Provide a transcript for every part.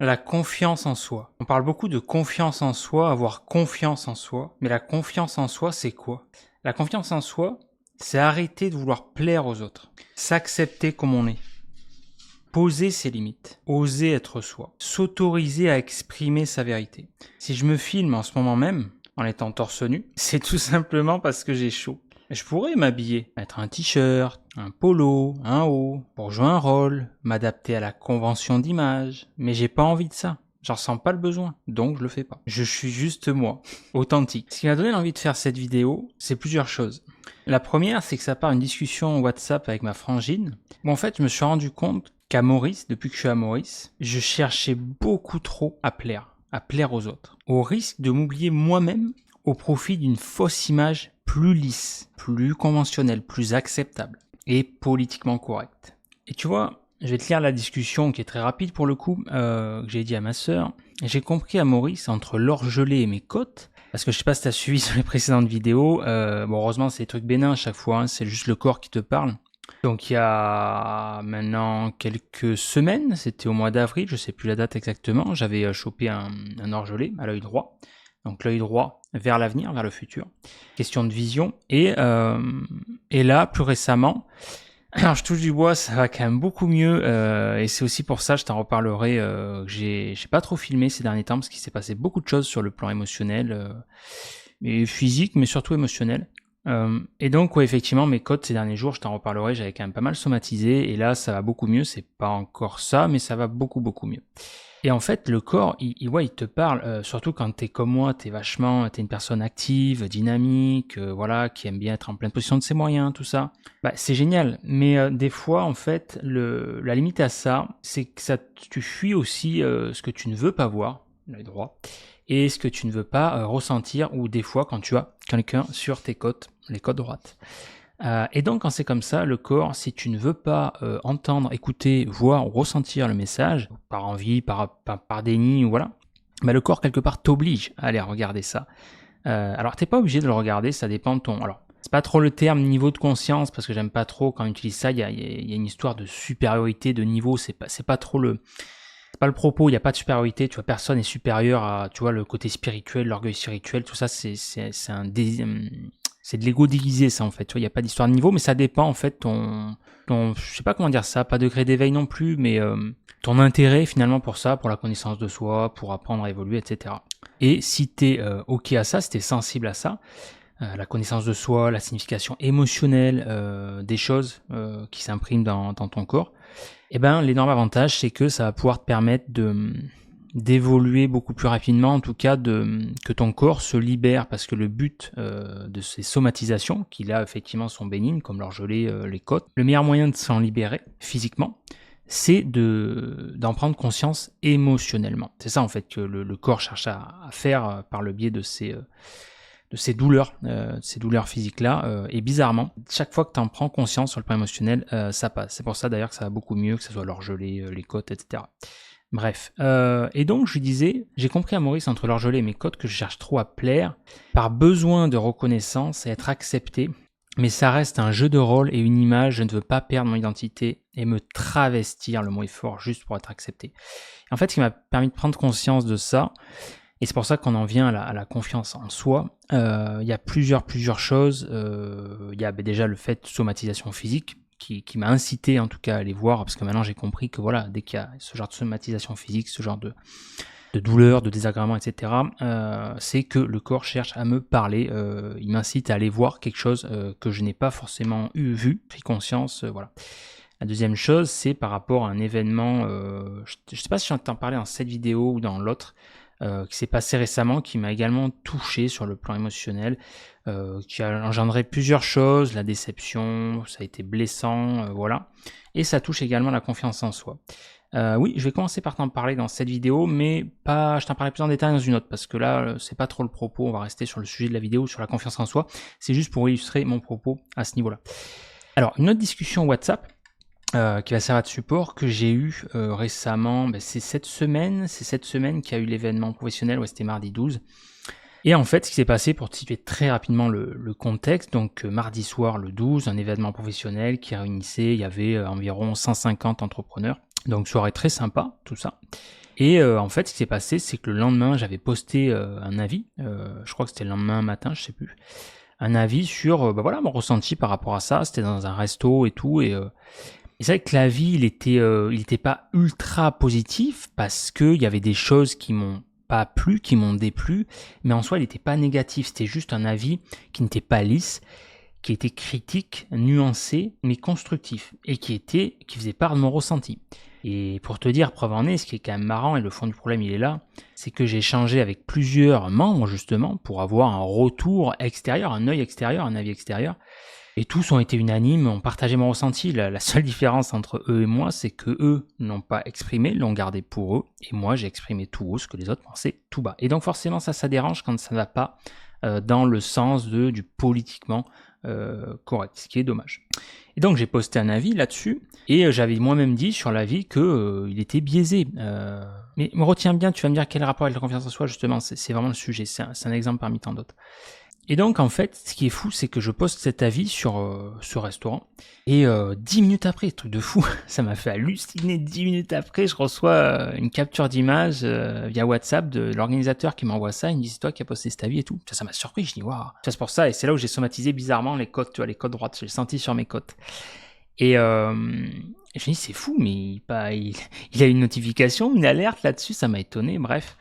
La confiance en soi. On parle beaucoup de confiance en soi, avoir confiance en soi, mais la confiance en soi, c'est quoi? La confiance en soi, c'est arrêter de vouloir plaire aux autres, s'accepter comme on est, poser ses limites, oser être soi, s'autoriser à exprimer sa vérité. Si je me filme en ce moment même, en étant torse nu, c'est tout simplement parce que j'ai chaud. Je pourrais m'habiller, mettre un t-shirt, un polo, un haut, pour jouer un rôle, m'adapter à la convention d'image, mais j'ai pas envie de ça. J'en ressens pas le besoin, donc je le fais pas. Je suis juste moi, authentique. Ce qui m'a donné l'envie de faire cette vidéo, c'est plusieurs choses. La première, c'est que ça part d'une discussion WhatsApp avec ma frangine, où en fait je me suis rendu compte qu'à Maurice, depuis que je suis à Maurice, je cherchais beaucoup trop à plaire aux autres, au risque de m'oublier moi-même au profit d'une fausse image plus lisse, plus conventionnelle, plus acceptable et politiquement correcte. Et tu vois, je vais te lire la discussion qui est très rapide pour le coup, que j'ai dit à ma sœur. J'ai compris à Maurice entre l'orgelé et mes côtes, parce que je sais pas si tu as suivi sur les précédentes vidéos, bon heureusement c'est des trucs bénins à chaque fois, hein, c'est juste le corps qui te parle. Donc il y a maintenant quelques semaines, c'était au mois d'avril, je sais plus la date exactement, j'avais chopé un orgelé à l'œil droit. Donc l'œil droit vers l'avenir, vers le futur. Question de vision. Et là, plus récemment, alors je touche du bois, ça va quand même beaucoup mieux. Et c'est aussi pour ça, je t'en reparlerai, que j'ai pas trop filmé ces derniers temps, parce qu'il s'est passé beaucoup de choses sur le plan émotionnel, et physique, mais surtout émotionnel. Et donc, ouais, effectivement, mes côtes ces derniers jours, je t'en reparlerai, j'avais quand même pas mal somatisé, et là, ça va beaucoup mieux. C'est pas encore ça, mais ça va beaucoup, beaucoup mieux. Et en fait, le corps, il te parle, surtout quand t'es comme moi, t'es une personne active, dynamique, voilà, qui aime bien être en pleine position de ses moyens, tout ça. Bah, c'est génial. Mais des fois, en fait, la limite à ça, c'est que tu fuis aussi ce que tu ne veux pas voir, l'œil droit, et ce que tu ne veux pas ressentir, ou des fois quand tu as quelqu'un sur tes côtes, les côtes droites. Et donc, quand c'est comme ça, le corps, si tu ne veux pas entendre, écouter, voir ou ressentir le message, par envie, par déni, ou voilà, bah, le corps, quelque part, t'oblige à aller regarder ça. Alors, t'es pas obligé de le regarder, ça dépend de ton... Alors, c'est pas trop le terme niveau de conscience, parce que j'aime pas trop quand on utilise ça, il y a une histoire de supériorité, de niveau, c'est pas trop le... C'est pas le propos, il n'y a pas de supériorité, tu vois, personne est supérieur à, tu vois, le côté spirituel, l'orgueil spirituel, tout ça, c'est de l'ego déguisé, ça, en fait, tu vois, il n'y a pas d'histoire de niveau, mais ça dépend, en fait, je sais pas comment dire ça, pas degré d'éveil non plus, mais ton intérêt, finalement, pour ça, pour la connaissance de soi, pour apprendre à évoluer, etc. Et si t'es ok à ça, si t'es sensible à ça, la connaissance de soi, la signification émotionnelle des choses qui s'impriment dans ton corps, eh ben, l'énorme avantage, c'est que ça va pouvoir te permettre d'évoluer beaucoup plus rapidement, en tout cas que ton corps se libère, parce que le but de ces somatisations, qui là effectivement sont bénignes, comme l'orgelé, les côtes, le meilleur moyen de s'en libérer physiquement, c'est d'en prendre conscience émotionnellement. C'est ça en fait que le corps cherche à faire par le biais de ces douleurs physiques-là. Et bizarrement, chaque fois que tu en prends conscience sur le plan émotionnel, ça passe. C'est pour ça d'ailleurs que ça va beaucoup mieux, que ce soit l'orgelé, les côtes, etc. Bref. Et donc, je lui disais, j'ai compris à Maurice entre l'orgelé et mes côtes que je cherche trop à plaire, par besoin de reconnaissance et être accepté. Mais ça reste un jeu de rôle et une image, je ne veux pas perdre mon identité et me travestir, le mot est fort, juste pour être accepté. En fait, ce qui m'a permis de prendre conscience de ça, et c'est pour ça qu'on en vient à la confiance en soi. Il y a plusieurs choses. Il y a déjà le fait de somatisation physique qui m'a incité en tout cas à aller voir, parce que maintenant j'ai compris que voilà, dès qu'il y a ce genre de somatisation physique, ce genre de douleur, de désagrément, etc., c'est que le corps cherche à me parler. Il m'incite à aller voir quelque chose que je n'ai pas forcément vu, pris conscience, voilà. La deuxième chose, c'est par rapport à un événement, je ne sais pas si j'en parlé dans cette vidéo ou dans l'autre, qui s'est passé récemment, qui m'a également touché sur le plan émotionnel, qui a engendré plusieurs choses, la déception, ça a été blessant, voilà. Et ça touche également la confiance en soi. Oui, je vais commencer par t'en parler dans cette vidéo, mais je t'en parlerai plus en détail dans une autre, parce que là, c'est pas trop le propos, on va rester sur le sujet de la vidéo, sur la confiance en soi. C'est juste pour illustrer mon propos à ce niveau-là. Alors, une autre discussion WhatsApp, qui va servir de support, que j'ai eu récemment, c'est cette semaine qu'il y a eu l'événement professionnel, c'était mardi 12. Et en fait, ce qui s'est passé, pour te situer très rapidement le contexte, donc mardi soir le 12, un événement professionnel qui réunissait, il y avait environ 150 entrepreneurs, donc soirée très sympa, tout ça. Et en fait, ce qui s'est passé, c'est que le lendemain, j'avais posté un avis, je crois que c'était le lendemain matin, je sais plus, un avis sur voilà, mon ressenti par rapport à ça. C'était dans un resto et tout, et c'est vrai que l'avis, il était pas ultra positif parce que il y avait des choses qui m'ont pas plu, qui m'ont déplu, mais en soi, il n'était pas négatif. C'était juste un avis qui n'était pas lisse, qui était critique, nuancé, mais constructif, et qui faisait part de mon ressenti. Et pour te dire, preuve en est, ce qui est quand même marrant, et le fond du problème il est là, c'est que j'ai échangé avec plusieurs membres justement pour avoir un retour extérieur, un œil extérieur, un avis extérieur, et tous ont été unanimes, ont partagé mon ressenti. La seule différence entre eux et moi, c'est que eux n'ont pas exprimé, l'ont gardé pour eux, et moi j'ai exprimé tout haut ce que les autres pensaient tout bas. Et donc forcément ça dérange quand ça ne va pas dans le sens du politiquement correct, ce qui est dommage. Et donc j'ai posté un avis là-dessus, et j'avais moi-même dit sur l'avis que il était biaisé. Mais me retiens bien, tu vas me dire quel rapport avec la confiance en soi, justement, c'est vraiment le sujet, c'est un exemple parmi tant d'autres. Et donc en fait, ce qui est fou, c'est que je poste cet avis sur ce restaurant, et 10 minutes après, truc de fou, ça m'a fait halluciner. 10 minutes après, je reçois une capture d'image via WhatsApp de l'organisateur qui m'envoie ça. Il me dit c'est toi qui as posté cet avis et tout. Ça m'a surpris. Je dis waouh. C'est pour ça, et c'est là où j'ai somatisé bizarrement les côtes, tu vois, les côtes droites. J'ai senti sur mes côtes. Et je me dis c'est fou, mais il a une notification, une alerte là-dessus. Ça m'a étonné. Bref.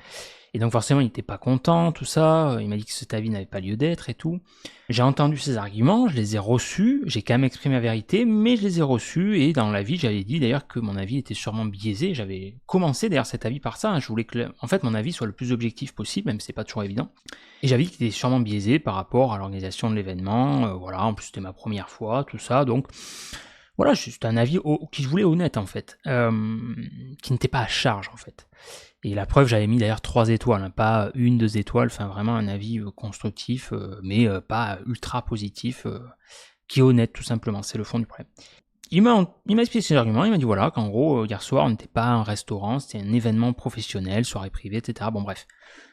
Et donc forcément, il n'était pas content, tout ça. Il m'a dit que cet avis n'avait pas lieu d'être et tout. J'ai entendu ses arguments, je les ai reçus. J'ai quand même exprimé la vérité, mais je les ai reçus. Et dans l'avis, j'avais dit d'ailleurs que mon avis était sûrement biaisé. J'avais commencé d'ailleurs cet avis par ça. Hein. Je voulais que, en fait, mon avis soit le plus objectif possible, même si c'est pas toujours évident. Et j'avais dit qu'il était sûrement biaisé par rapport à l'organisation de l'événement. Voilà, en plus c'était ma première fois, tout ça. Donc voilà, c'était un avis qui je voulais honnête en fait, qui n'était pas à charge en fait. Et la preuve, j'avais mis d'ailleurs 3 étoiles, hein, pas 1, 2 étoiles, enfin vraiment un avis constructif, mais pas ultra positif, qui est honnête tout simplement, c'est le fond du problème. Il m'a expliqué ses arguments, il m'a dit voilà, qu'en gros, hier soir, on n'était pas un restaurant, c'était un événement professionnel, soirée privée, etc. Bon bref.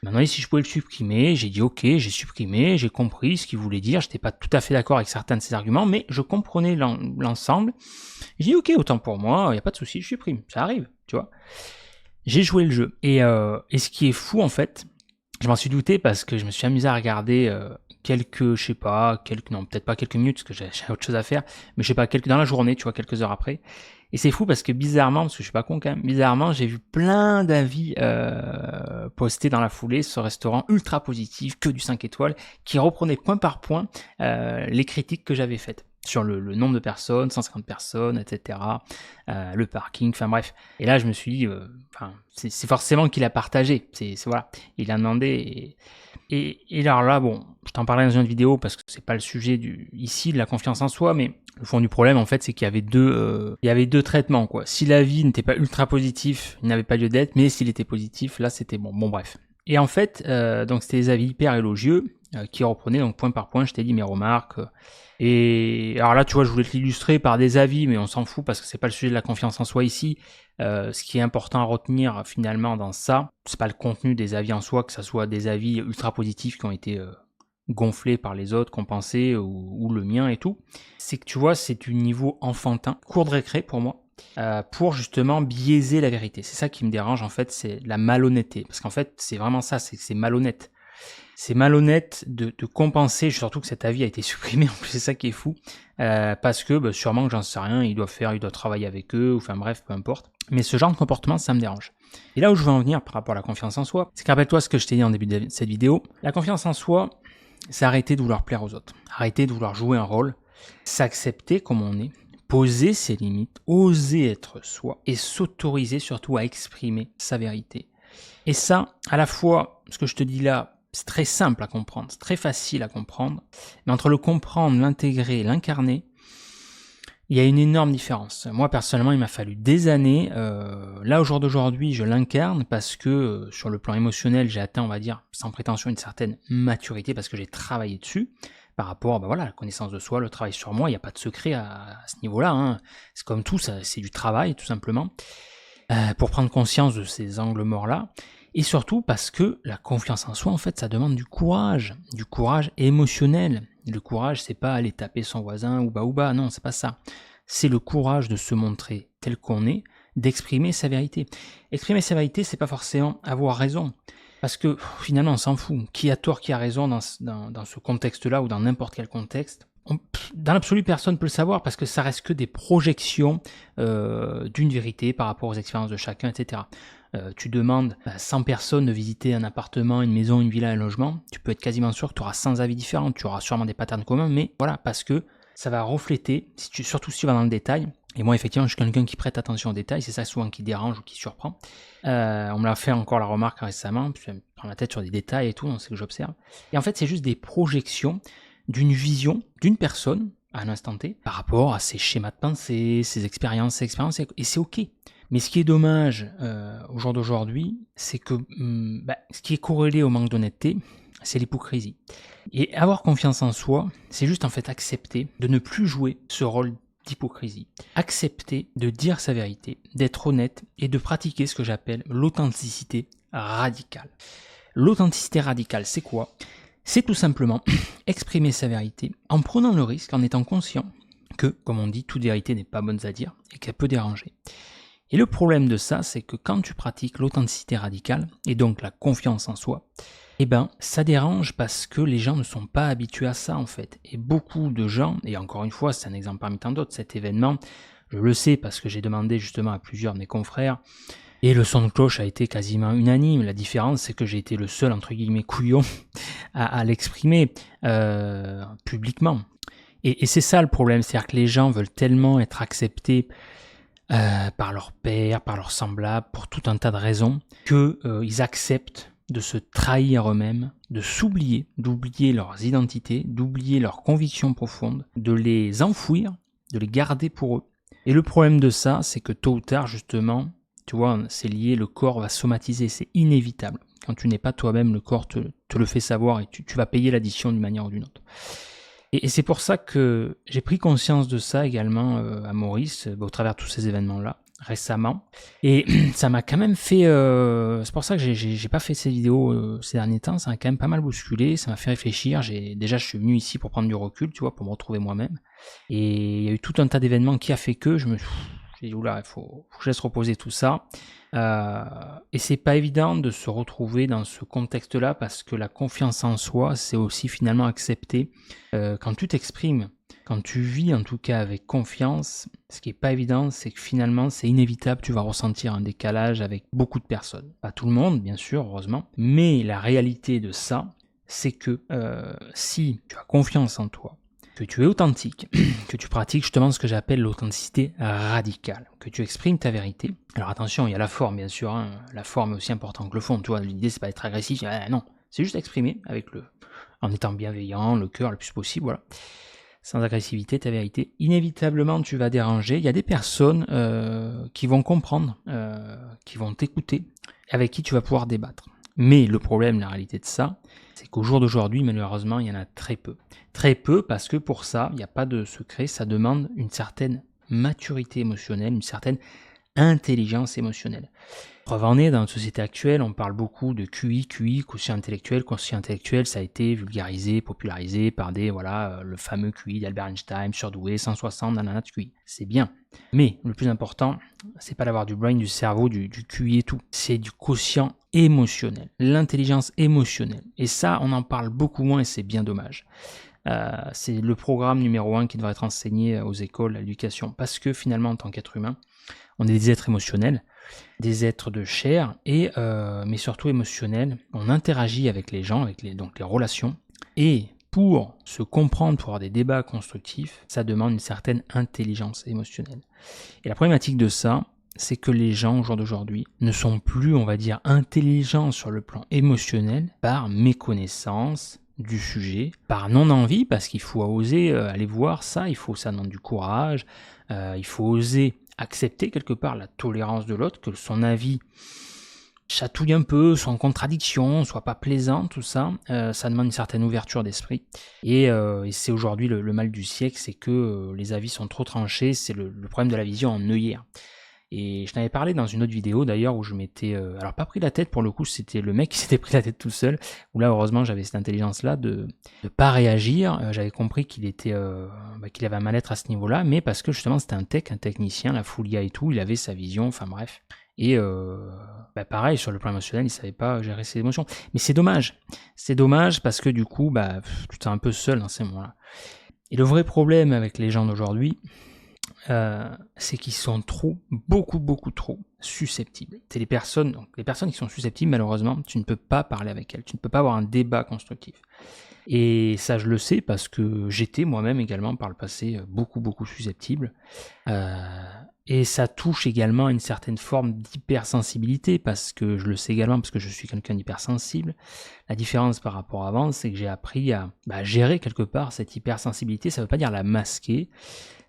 Il m'a demandé si je pouvais le supprimer, j'ai dit ok, j'ai supprimé, j'ai compris ce qu'il voulait dire, j'étais pas tout à fait d'accord avec certains de ses arguments, mais je comprenais l'ensemble. J'ai dit ok, autant pour moi, il n'y a pas de souci, je supprime, ça arrive, tu vois. J'ai joué le jeu. Et ce qui est fou, en fait, je m'en suis douté parce que je me suis amusé à regarder non, peut-être pas quelques minutes, parce que j'ai autre chose à faire, mais je sais pas, dans la journée, tu vois, quelques heures après. Et c'est fou parce que bizarrement, parce que je suis pas con quand même, bizarrement, j'ai vu plein d'avis postés dans la foulée sur ce restaurant ultra positif, que du 5 étoiles, qui reprenaient point par point les critiques que j'avais faites sur le nombre de personnes, 150 personnes, etc., le parking, enfin bref. Et là, je me suis dit, c'est forcément qu'il a partagé, voilà, il a demandé. Et alors là, bon, je t'en parlais dans une autre vidéo parce que c'est pas le sujet ici de la confiance en soi, mais le fond du problème, en fait, c'est qu'il y avait deux traitements, quoi. Si l'avis n'était pas ultra positif, il n'avait pas lieu d'être, mais s'il était positif, là, c'était bon. Bon, bref. Et en fait, donc c'était des avis hyper élogieux qui reprenaient donc point par point, je t'ai dit mes remarques. Et alors là, tu vois, je voulais te l'illustrer par des avis, mais on s'en fout parce que c'est pas le sujet de la confiance en soi ici. Ce qui est important à retenir finalement dans ça, c'est pas le contenu des avis en soi, que ça soit des avis ultra positifs qui ont été gonflés par les autres, compensés, ou le mien et tout. C'est que tu vois, c'est du niveau enfantin, cours de récré pour moi. Pour justement biaiser la vérité. C'est ça qui me dérange en fait, c'est la malhonnêteté. Parce qu'en fait, c'est vraiment ça, c'est malhonnête. C'est malhonnête de compenser, surtout que cet avis a été supprimé, en plus c'est ça qui est fou, parce que sûrement que j'en sais rien, il doit travailler avec eux, enfin bref, peu importe. Mais ce genre de comportement, ça me dérange. Et là où je veux en venir par rapport à la confiance en soi, c'est que rappelle-toi ce que je t'ai dit en début de cette vidéo, la confiance en soi, c'est arrêter de vouloir plaire aux autres, arrêter de vouloir jouer un rôle, s'accepter comme on est, poser ses limites, oser être soi, et s'autoriser surtout à exprimer sa vérité. Et ça, à la fois, ce que je te dis là, c'est très simple à comprendre, c'est très facile à comprendre, mais entre le comprendre, l'intégrer et l'incarner, il y a une énorme différence. Moi, personnellement, il m'a fallu des années. Là, au jour d'aujourd'hui, je l'incarne parce que sur le plan émotionnel, j'ai atteint, on va dire, sans prétention, une certaine maturité parce que j'ai travaillé dessus par rapport à la connaissance de soi, le travail sur moi. Il n'y a pas de secret à ce niveau-là. Hein. C'est comme tout, c'est du travail, tout simplement, pour prendre conscience de ces angles morts-là. Et surtout parce que la confiance en soi, en fait, ça demande du courage émotionnel. Le courage, c'est pas aller taper son voisin ou bah, non, c'est pas ça. C'est le courage de se montrer tel qu'on est, d'exprimer sa vérité. Exprimer sa vérité, c'est pas forcément avoir raison. Parce que finalement, on s'en fout. Qui a tort, qui a raison dans ce contexte-là ou dans n'importe quel contexte. Dans l'absolu, personne ne peut le savoir parce que ça reste que des projections d'une vérité par rapport aux expériences de chacun, etc. Tu demandes à 100 personnes de visiter un appartement, une maison, une villa, un logement, tu peux être quasiment sûr que tu auras 100 avis différents, tu auras sûrement des patterns communs, mais voilà, parce que ça va refléter, surtout si tu vas dans le détail. Et moi, effectivement, je suis quelqu'un qui prête attention aux détails, c'est ça souvent qui dérange ou qui surprend. On me l'a fait encore la remarque récemment, puis je me prends la tête sur des détails et tout, donc c'est que j'observe. Et en fait, c'est juste des projections d'une vision d'une personne à un instant T par rapport à ses schémas de pensée, ses expériences, et c'est ok. Mais ce qui est dommage au jour d'aujourd'hui, c'est que ce qui est corrélé au manque d'honnêteté, c'est l'hypocrisie. Et avoir confiance en soi, c'est juste en fait accepter de ne plus jouer ce rôle d'hypocrisie. Accepter de dire sa vérité, d'être honnête et de pratiquer ce que j'appelle l'authenticité radicale. L'authenticité radicale, c'est quoi ? C'est tout simplement exprimer sa vérité en prenant le risque, en étant conscient que, comme on dit, toute vérité n'est pas bonne à dire et qu'elle peut déranger. Et le problème de ça, c'est que quand tu pratiques l'authenticité radicale, et donc la confiance en soi, ça dérange parce que les gens ne sont pas habitués à ça en fait. Et beaucoup de gens, et encore une fois, c'est un exemple parmi tant d'autres, cet événement, je le sais parce que j'ai demandé justement à plusieurs de mes confrères, et le son de cloche a été quasiment unanime. La différence, c'est que j'ai été le seul, entre guillemets, couillon à l'exprimer publiquement. Et c'est ça le problème, c'est-à-dire que les gens veulent tellement être acceptés par leurs pairs, par leurs semblables, pour tout un tas de raisons, qu'ils acceptent de se trahir eux-mêmes, de s'oublier, d'oublier leurs identités, d'oublier leurs convictions profondes, de les enfouir, de les garder pour eux. Et le problème de ça, c'est que tôt ou tard, justement, tu vois, c'est lié, le corps va somatiser, c'est inévitable. Quand tu n'es pas toi-même, le corps te le fait savoir et tu vas payer l'addition d'une manière ou d'une autre. Et c'est pour ça que j'ai pris conscience de ça également à Maurice, au travers de tous ces événements-là, récemment. Et ça m'a quand même fait... c'est pour ça que j'ai pas fait ces vidéos ces derniers temps, ça m'a quand même pas mal bousculé, ça m'a fait réfléchir. Déjà, je suis venu ici pour prendre du recul, tu vois, pour me retrouver moi-même. Et il y a eu tout un tas d'événements qui a fait que j'ai dit, oula, il faut que je laisse reposer tout ça. Et c'est pas évident de se retrouver dans ce contexte-là parce que la confiance en soi, c'est aussi finalement accepter quand tu t'exprimes, quand tu vis en tout cas avec confiance, ce qui est pas évident, c'est que finalement c'est inévitable, tu vas ressentir un décalage avec beaucoup de personnes. Pas tout le monde, bien sûr, heureusement, mais la réalité de ça, c'est que si tu as confiance en toi, que tu es authentique, que tu pratiques justement ce que j'appelle l'authenticité radicale, que tu exprimes ta vérité. Alors attention, il y a la forme bien sûr, hein. La forme est aussi importante que le fond, tu vois, l'idée c'est pas d'être agressif, non, c'est juste exprimer en étant bienveillant, le cœur le plus possible, voilà. Sans agressivité, ta vérité. Inévitablement, tu vas déranger. Il y a des personnes qui vont comprendre, qui vont t'écouter, avec qui tu vas pouvoir débattre. Mais le problème, la réalité de ça, c'est qu'au jour d'aujourd'hui, malheureusement, il y en a très peu. Très peu parce que pour ça, il n'y a pas de secret, ça demande une certaine maturité émotionnelle, une certaine intelligence émotionnelle. Preuve en est, dans notre société actuelle, on parle beaucoup de QI, quotient intellectuel. Quotient intellectuel, ça a été vulgarisé, popularisé par le fameux QI d'Albert Einstein, surdoué, 160, nanana de QI. C'est bien. Mais le plus important, c'est pas d'avoir du brain, du cerveau, du QI et tout. C'est du quotient émotionnel, l'intelligence émotionnelle. Et ça, on en parle beaucoup moins et c'est bien dommage. C'est le programme numéro 1 qui devrait être enseigné aux écoles, à l'éducation. Parce que finalement, en tant qu'être humain, on est des êtres émotionnels, des êtres de chair, mais surtout émotionnels. On interagit avec les gens, donc les relations. Et pour se comprendre, pour avoir des débats constructifs, ça demande une certaine intelligence émotionnelle. Et la problématique de ça, c'est que les gens, au jour d'aujourd'hui, ne sont plus, on va dire, intelligents sur le plan émotionnel par méconnaissance du sujet, par non-envie, parce qu'il faut oser aller voir ça, ça demande du courage, il faut oser accepter quelque part la tolérance de l'autre, que son avis chatouille un peu, soit en contradiction, soit pas plaisant, tout ça, ça demande une certaine ouverture d'esprit. Et c'est aujourd'hui le mal du siècle, c'est que les avis sont trop tranchés, c'est le problème de la vision en œillère. Et je t'avais parlé dans une autre vidéo d'ailleurs où je m'étais, alors pas pris la tête pour le coup, c'était le mec qui s'était pris la tête tout seul, où là heureusement j'avais cette intelligence-là de pas réagir, j'avais compris qu'il était, qu'il avait un mal-être à ce niveau-là, mais parce que justement c'était un technicien, la Foulia et tout, il avait sa vision, enfin bref. Et pareil, sur le plan émotionnel, il savait pas gérer ses émotions. Mais c'est dommage parce que du coup, tu t'es un peu seul dans ces moments-là. Et le vrai problème avec les gens d'aujourd'hui, c'est qu'ils sont beaucoup trop susceptibles. C'est les personnes qui sont susceptibles, malheureusement, tu ne peux pas parler avec elles, tu ne peux pas avoir un débat constructif. Et ça, je le sais parce que j'étais moi-même également par le passé beaucoup susceptible. Et ça touche également à une certaine forme d'hypersensibilité parce que je le sais également parce que je suis quelqu'un d'hypersensible. La différence par rapport à avant, c'est que j'ai appris à gérer quelque part cette hypersensibilité. Ça ne veut pas dire la masquer.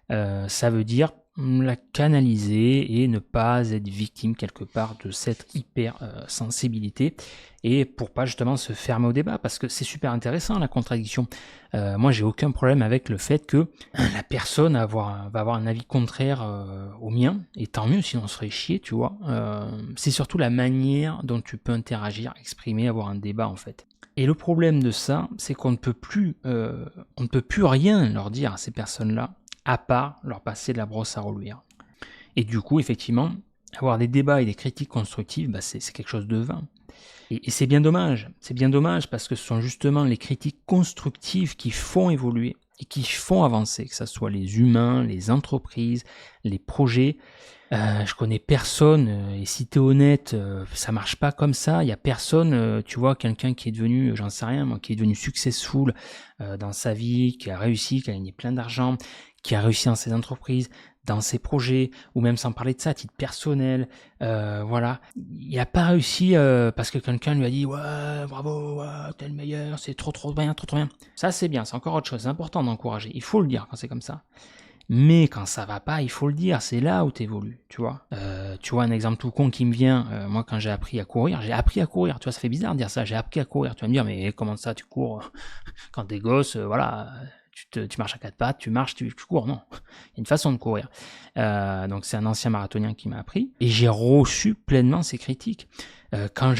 Ça veut dire la canaliser et ne pas être victime quelque part de cette hyper sensibilité et pour pas justement se fermer au débat parce que c'est super intéressant la contradiction. Moi j'ai aucun problème avec le fait que la personne va avoir un avis contraire au mien et tant mieux sinon on se ferait chier tu vois. C'est surtout la manière dont tu peux interagir, exprimer, avoir un débat en fait. Et le problème de ça c'est qu'on ne peut plus rien leur dire à ces personnes-là à part leur passer de la brosse à reluire. Et du coup, effectivement, avoir des débats et des critiques constructives, c'est quelque chose de vain. Et c'est bien dommage. C'est bien dommage parce que ce sont justement les critiques constructives qui font évoluer et qui font avancer, que ce soit les humains, les entreprises, les projets. Je connais personne, et si t'es honnête, ça marche pas comme ça. Il y a personne, tu vois, quelqu'un qui est devenu, j'en sais rien, moi, qui est devenu successful dans sa vie, qui a réussi, qui a gagné plein d'argent, qui a réussi dans ses entreprises, dans ses projets, ou même sans parler de ça, à titre personnel, voilà. Il a pas réussi parce que quelqu'un lui a dit « Ouais, bravo, ouais, t'es le meilleur, c'est trop bien, trop bien. » Ça, c'est bien, c'est encore autre chose, c'est important d'encourager. Il faut le dire quand c'est comme ça. Mais quand ça va pas, il faut le dire, c'est là où t'évolues, tu vois. Tu vois un exemple tout con qui me vient, moi quand j'ai appris à courir, tu vois, ça fait bizarre de dire ça, j'ai appris à courir, tu vas me dire, mais comment ça tu cours quand t'es gosse, voilà, tu marches à quatre pattes, tu marches, tu cours, non. Il y a une façon de courir. Donc c'est un ancien marathonien qui m'a appris, et j'ai reçu pleinement ces critiques. Quand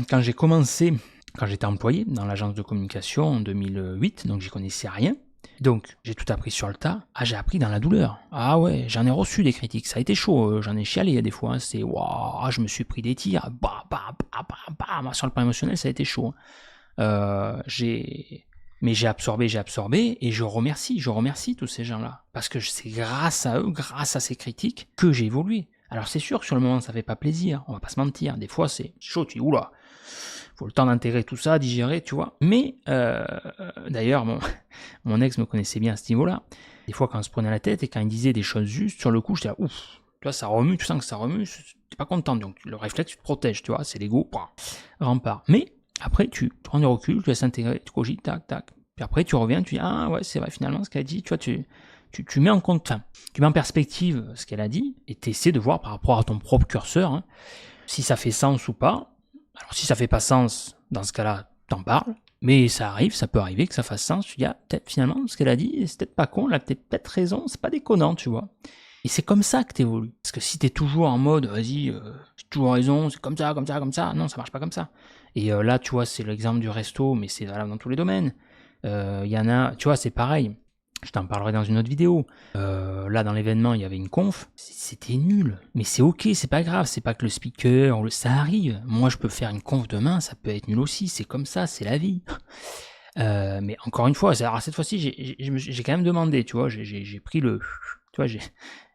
quand j'ai commencé, quand j'étais employé dans l'agence de communication en 2008, donc j'y connaissais rien, donc, j'ai tout appris sur le tas. Ah, j'ai appris dans la douleur. Ah ouais, j'en ai reçu des critiques. Ça a été chaud, j'en ai chialé des fois. Hein. C'est waouh, je me suis pris des tirs. Sur le plan émotionnel, ça a été chaud. Mais j'ai absorbé et je remercie tous ces gens-là. Parce que c'est grâce à eux, grâce à ces critiques, que j'ai évolué. Alors c'est sûr que sur le moment, ça fait pas plaisir. On va pas se mentir. Des fois, c'est chaud, tu dis oula. Faut le temps d'intégrer tout ça, digérer, tu vois. Mais d'ailleurs, mon ex me connaissait bien à ce niveau-là. Des fois, quand on se prenait la tête et quand il disait des choses justes, sur le coup, j'étais là, ouf, tu vois, ça remue, tu sens que ça remue, t'es pas content. Donc le réflexe, tu te protèges, tu vois, c'est l'ego, rempart. Mais après, tu prends du recul, tu laisses intégrer, tu cogites, tac, tac. Puis après, tu reviens, tu dis, ah ouais, c'est vrai, finalement, ce qu'elle a dit, tu vois, tu mets en compte, tu mets en perspective ce qu'elle a dit et tu essaies de voir par rapport à ton propre curseur, hein, si ça fait sens ou pas. Alors si ça fait pas sens, dans ce cas-là, t'en parles, mais ça peut arriver que ça fasse sens, tu dis, ah, peut-être finalement, ce qu'elle a dit, c'est peut-être pas con, elle a peut-être raison, c'est pas déconnant, tu vois. Et c'est comme ça que t'évolues. Parce que si t'es toujours en mode, vas-y, j'ai toujours raison, c'est comme ça, non, ça marche pas comme ça. Et là, tu vois, c'est l'exemple du resto, mais c'est valable dans tous les domaines. Il y en a, tu vois, c'est pareil. Je t'en parlerai dans une autre vidéo. Là, dans l'événement, il y avait une conf. C'était nul. Mais c'est ok, c'est pas grave. C'est pas que le speaker, ça arrive. Moi, je peux faire une conf demain, ça peut être nul aussi. C'est comme ça, c'est la vie. Mais encore une fois, alors cette fois-ci, j'ai quand même demandé, tu vois. J'ai pris le... Tu vois,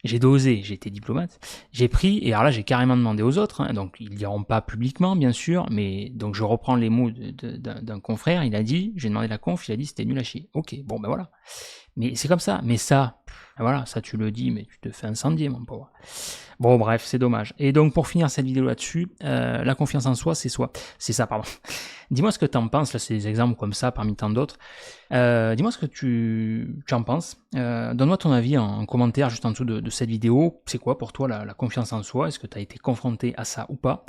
j'ai dosé, j'ai été diplomate. J'ai pris, et alors là, j'ai carrément demandé aux autres. Hein, donc, ils ne diront pas publiquement, bien sûr. Mais donc, je reprends les mots d'un confrère. Il a dit, j'ai demandé la conf, il a dit c'était nul à chier. Ok, bon, ben voilà. Mais c'est comme ça. Mais ça, voilà, ça tu le dis, mais tu te fais incendier, mon pauvre. Bon, bref, c'est dommage. Et donc, pour finir cette vidéo là-dessus, la confiance en soi, c'est ça, pardon. Dis-moi ce que tu en penses, là, c'est des exemples comme ça, parmi tant d'autres. Dis-moi ce que tu en penses. Donne-moi ton avis en commentaire juste en dessous de cette vidéo. C'est quoi pour toi la confiance en soi? Est-ce que tu as été confronté à ça ou pas?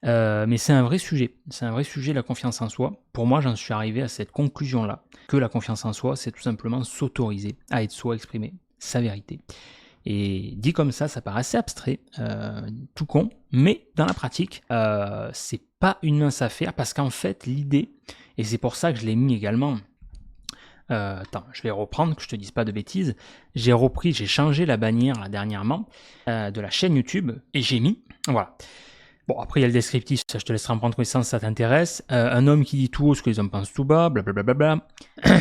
Mais c'est un vrai sujet. C'est un vrai sujet, la confiance en soi. Pour moi, j'en suis arrivé à cette conclusion-là, que la confiance en soi, c'est tout simplement s'autoriser à être soi, exprimer sa vérité. Et dit comme ça paraît assez abstrait, tout con, mais dans la pratique, c'est pas une mince affaire parce qu'en fait, l'idée, et c'est pour ça que je l'ai mis également. Attends, je vais reprendre, que je te dise pas de bêtises. J'ai changé la bannière là, dernièrement de la chaîne YouTube et j'ai mis, voilà. Bon, après il y a le descriptif, ça je te laisserai en prendre connaissance si ça t'intéresse. Un homme qui dit tout haut ce que les hommes pensent tout bas, blablabla.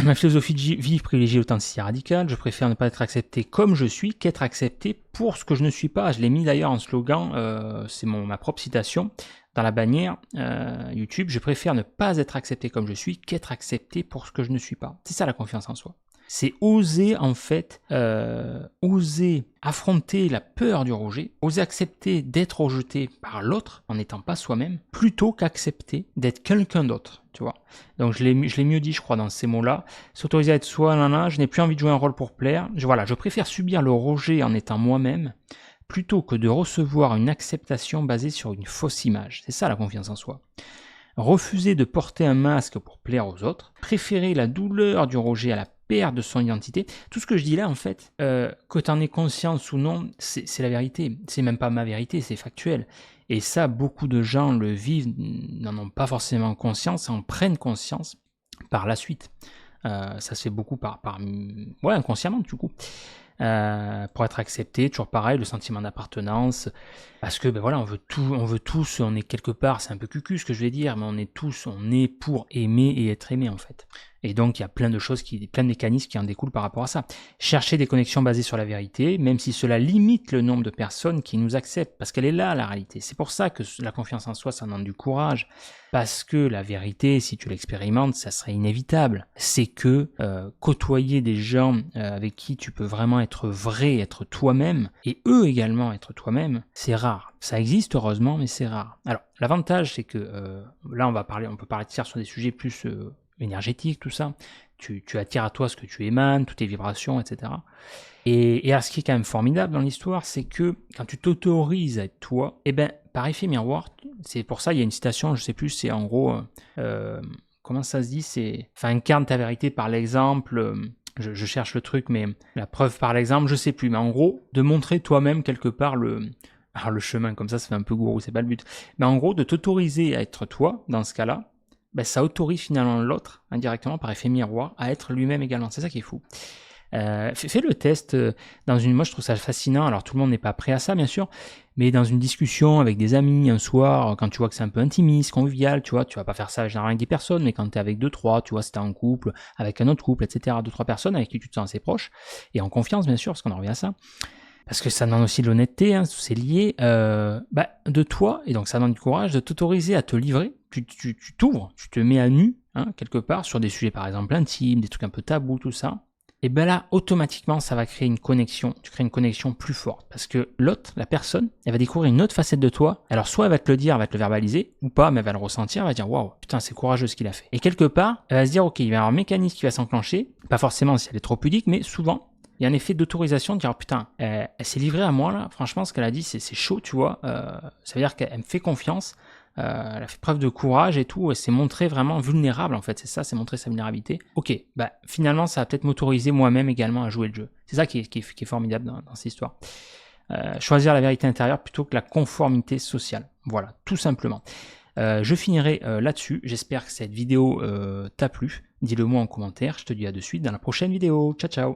Ma philosophie de vie privilégie l'authenticité radicale. Je préfère ne pas être accepté comme je suis qu'être accepté pour ce que je ne suis pas. Je l'ai mis d'ailleurs en slogan, c'est ma propre citation. Dans la bannière YouTube, je préfère ne pas être accepté comme je suis qu'être accepté pour ce que je ne suis pas. C'est ça la confiance en soi. C'est oser en fait, oser affronter la peur du rejet, oser accepter d'être rejeté par l'autre en n'étant pas soi-même, plutôt qu'accepter d'être quelqu'un d'autre, tu vois. Donc je l'ai mieux dit, je crois, dans ces mots-là. S'autoriser à être soi, je n'ai plus envie de jouer un rôle pour plaire. Je préfère subir le rejet en étant moi-même, plutôt que de recevoir une acceptation basée sur une fausse image. C'est ça la confiance en soi. Refuser de porter un masque pour plaire aux autres, préférer la douleur du rejet à la perte de son identité. Tout ce que je dis là, en fait, que tu en aies conscience ou non, c'est la vérité. C'est même pas ma vérité, c'est factuel. Et ça, beaucoup de gens le vivent, n'en ont pas forcément conscience, en prennent conscience par la suite. Ça se fait beaucoup ouais, inconsciemment, du coup. Pour être accepté, toujours pareil, le sentiment d'appartenance, parce que ben voilà, on veut tous, on est quelque part, c'est un peu cucu ce que je vais dire, mais on est pour aimer et être aimé en fait. Et donc il y a plein de choses, plein de mécanismes qui en découlent par rapport à ça. Chercher des connexions basées sur la vérité, même si cela limite le nombre de personnes qui nous acceptent, parce qu'elle est là la réalité. C'est pour ça que la confiance en soi, ça demande du courage, parce que la vérité, si tu l'expérimentes, ça serait inévitable. C'est que côtoyer des gens avec qui tu peux vraiment être vrai, être toi-même, et eux également être toi-même, c'est rare. Ça existe heureusement, mais c'est rare. Alors l'avantage, c'est que là on peut parler de ça sur des sujets plus énergétiques, tout ça. Tu attires à toi ce que tu émanes, toutes tes vibrations, etc. Et alors, ce qui est quand même formidable dans l'histoire, c'est que quand tu t'autorises à être toi, eh ben, par effet miroir, c'est pour ça il y a une citation, je sais plus, c'est en gros, comment ça se dit, c'est, enfin, incarne ta vérité par l'exemple. Je cherche le truc, mais la preuve par l'exemple, je sais plus. Mais en gros, de montrer toi-même quelque part le chemin, comme ça fait un peu gourou, c'est pas le but. Mais en gros, de t'autoriser à être toi, dans ce cas-là, ben, ça autorise finalement l'autre, indirectement, par effet miroir, à être lui-même également. C'est ça qui est fou. Fais le test moi je trouve ça fascinant, alors tout le monde n'est pas prêt à ça bien sûr, mais dans une discussion avec des amis un soir, quand tu vois que c'est un peu intimiste, convivial, tu vois, tu vas pas faire ça généralement avec des personnes, mais quand t'es avec 2-3, tu vois, si t'es en couple, avec un autre couple, etc., 2-3 personnes avec qui tu te sens assez proche, et en confiance bien sûr, parce qu'on en revient à ça, parce que ça demande aussi de l'honnêteté, hein, c'est lié, de toi, et donc ça demande du courage de t'autoriser à te livrer, tu t'ouvres, tu te mets à nu, hein, quelque part, sur des sujets par exemple intimes, des trucs un peu tabous, tout ça, et ben là, automatiquement, ça va créer une connexion. Tu crées une connexion plus forte. Parce que l'autre, la personne, elle va découvrir une autre facette de toi. Alors, soit elle va te le dire, elle va te le verbaliser, ou pas, mais elle va le ressentir, elle va dire, waouh, putain, c'est courageux ce qu'il a fait. Et quelque part, elle va se dire, ok, il va y avoir un mécanisme qui va s'enclencher. Pas forcément si elle est trop pudique, mais souvent, il y a un effet d'autorisation de dire, oh, putain, elle s'est livrée à moi, là. Franchement, ce qu'elle a dit, c'est chaud, tu vois. Ça veut dire qu'elle me fait confiance. Elle a fait preuve de courage et tout, elle s'est montrée vraiment vulnérable en fait, c'est ça, c'est montrer sa vulnérabilité. Ok, bah finalement ça va peut-être m'autoriser moi-même également à jouer le jeu. C'est ça qui est formidable dans cette histoire. Choisir la vérité intérieure plutôt que la conformité sociale. Voilà, tout simplement. Je finirai là-dessus, j'espère que cette vidéo t'a plu. Dis-le moi en commentaire, je te dis à de suite dans la prochaine vidéo. Ciao ciao.